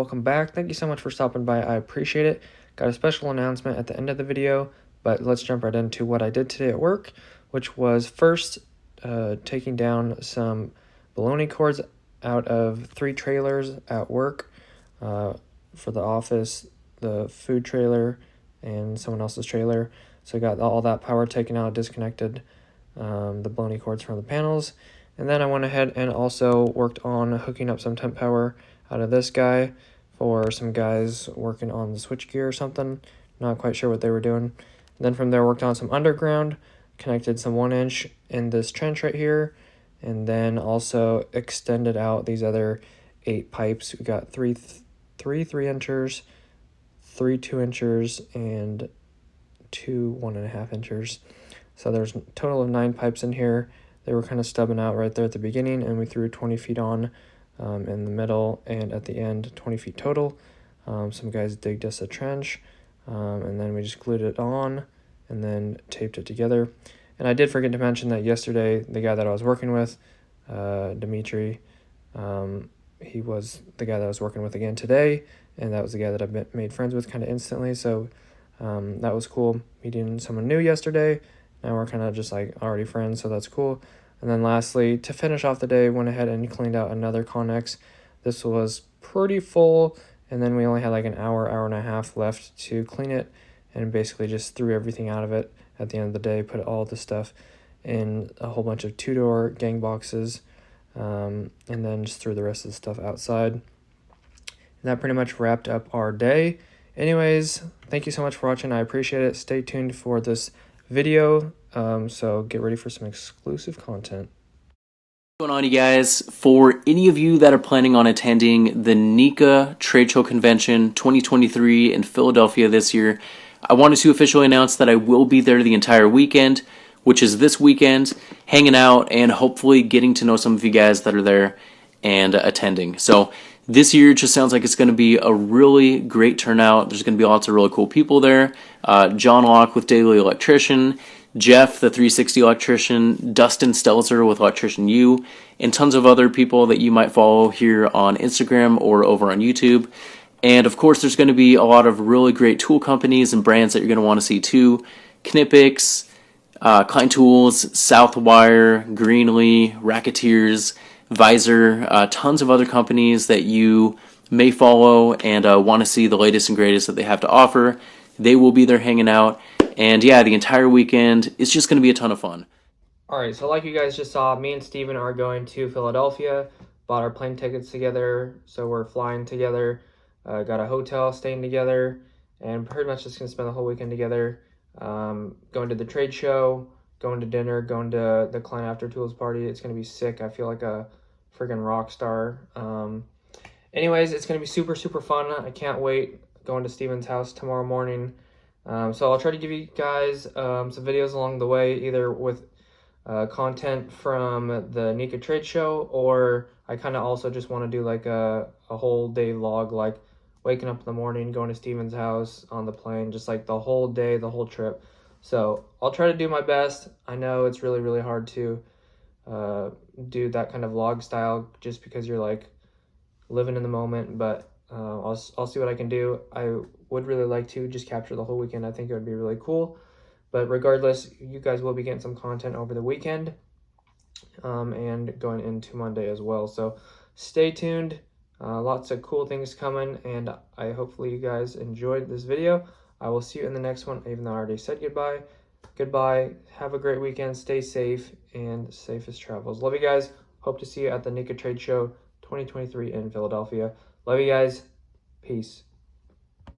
welcome back. Thank you so much for stopping by. I appreciate it. Got a special announcement at the end of the video, but let's jump right into what I did today at work, which was first taking down some baloney cords out of 3 trailers at work for the office, the food trailer, and someone else's trailer. So I got all that power taken out, disconnected the baloney cords from the panels. And then I went ahead and also worked on hooking up some temp power out of this guy for some guys working on the switchgear or something. Not quite sure what they were doing. And then from there worked on some underground, connected some 1-inch in this trench right here, and then also extended out these other 8 pipes. We got three 3-inchers, 3 2-inchers, and 2 1.5-inchers. So there's a total of 9 pipes in here. They were kind of stubbing out right there at the beginning, and we threw 20 feet on in the middle, and at the end 20 feet total. Some guys digged us a trench, and then we just glued it on and then taped it together. And I did forget to mention that yesterday the guy that I was working with, Dimitri, he was the guy that I was working with again today, and that was the guy that I made friends with kind of instantly. So that was cool, meeting someone new yesterday. Now we're kind of just like already friends, so that's cool. And then lastly, to finish off the day, went ahead and cleaned out another Connex. This was pretty full, and then we only had like an hour and a half left to clean it, and basically just threw everything out of it at the end of the day, put all the stuff in a whole bunch of 2-door gang boxes, and then just threw the rest of the stuff outside. And that pretty much wrapped up our day. Anyways, thank you so much for watching. I appreciate it. Stay tuned for this video, so get ready for some exclusive content. What's going on, you guys? For any of you that are planning on attending the NECA Trade Show Convention 2023 in Philadelphia this year, I wanted to officially announce that I will be there the entire weekend, which is this weekend, hanging out and hopefully getting to know some of you guys that are there and attending. So this year just sounds like it's going to be a really great turnout. There's going to be lots of really cool people there. John Locke with Daily Electrician, Jeff, the 360 Electrician, Dustin Stelzer with Electrician U, and tons of other people that you might follow here on Instagram or over on YouTube. And of course, there's going to be a lot of really great tool companies and brands that you're going to want to see too. Knipex, Klein Tools, Southwire, Greenlee, Racketeers, Visor, tons of other companies that you may follow and want to see the latest and greatest that they have to offer. They will be there hanging out. And yeah, the entire weekend is just going to be a ton of fun. Alright, so like you guys just saw, me and Steven are going to Philadelphia. Bought our plane tickets together, so we're flying together. Got a hotel, staying together, and pretty much just going to spend the whole weekend together. Going to the trade show, going to dinner, going to the Klein After Tools party. It's going to be sick. I feel like a freaking rock star. Anyways, it's going to be super, super fun. I can't wait going to Steven's house tomorrow morning. So I'll try to give you guys some videos along the way, either with content from the NECA trade show, or I kind of also just want to do like a whole day vlog, like waking up in the morning, going to Steven's house, on the plane, just like the whole day, the whole trip. So I'll try to do my best. I know it's really, really hard to do that kind of vlog style just because you're like living in the moment, but I'll see what I can do. I would really like to just capture the whole weekend. I think it would be really cool. But regardless, you guys will be getting some content over the weekend and going into Monday as well. So stay tuned. Lots of cool things coming, and I hopefully you guys enjoyed this video. I will see you in the next one, even though I already said goodbye. Goodbye. Have a great weekend. Stay safe, and safest travels. Love you guys. Hope to see you at the NECA Trade Show 2023 in Philadelphia. Love you guys. Peace.